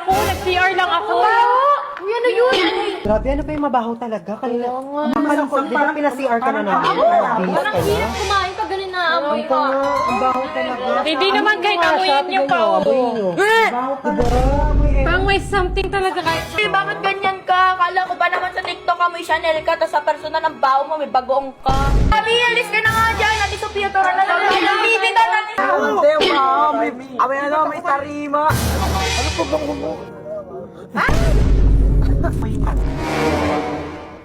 Ako, nag-CR lang ako. Uy, ano yun? Grabe, ano pa yung mabaho talaga? Kanina, akala ko, di ba pina-CR ka na namin? Parang hirap kumain ka, galing na amoy Ito nga, ang baho talaga. Hindi naman kahit amuyin niyo pa. Amoyin nyo. Baho ka ba? Parang may something talaga kahit. Eh, bakit ganyan ka? Kala ko ba naman sa TikTok ka may Chanel ka, tapos sa personal ng baho mo may bagoong ka. Sabi, alis ka na nga dyan. Natin sa Piotr na lang. Nabibita natin. Ante, ma'am. May tarima. Ano po bang humo?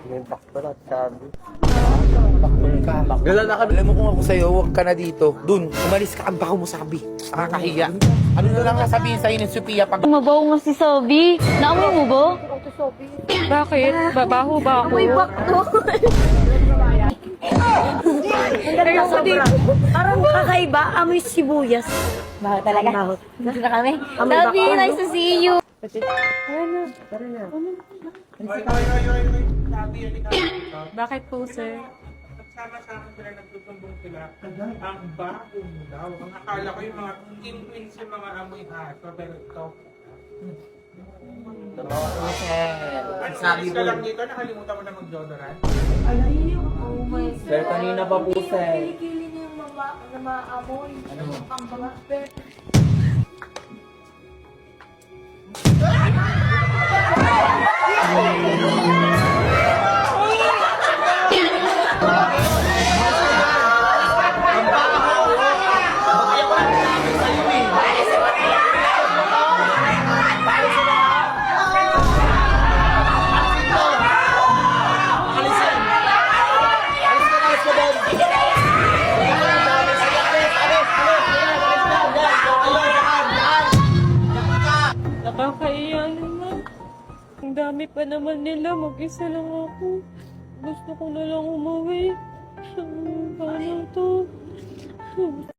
May bakto na, sabi. Gala na kami. Alam mo kung ako sa'yo, huwag ka na dito. Dun, umalis ka, ang baho mo sabi. Nakakahiya. Ano na lang sabihin sa'yo ni Sophia pag... Mabaho nga si Sobi. Naamoy mo ba? Bakit? Babaho ba ako? Uy, bakto. Parang kakaiba, amoy sibuyas. Baho talaga. Baho. Dito na kami. Sobi, nice to see you. Bakit po, sir? Nagsama-sama sila, nagtutumbong sila. Ang bago mo daw. Ang akala ko yung mga in-twins yung mga amoy aso, pero ito. Sabi ka lang dito, nakalimutan mo na mag-deodorant. Sir, kanina pa po, sir. Kilikili niya yung mga maamoy. Ang mga Nakakaiya naman. Ang dami pa naman nila. Mag-isa lang ako. Gusto ko na lang umuwi.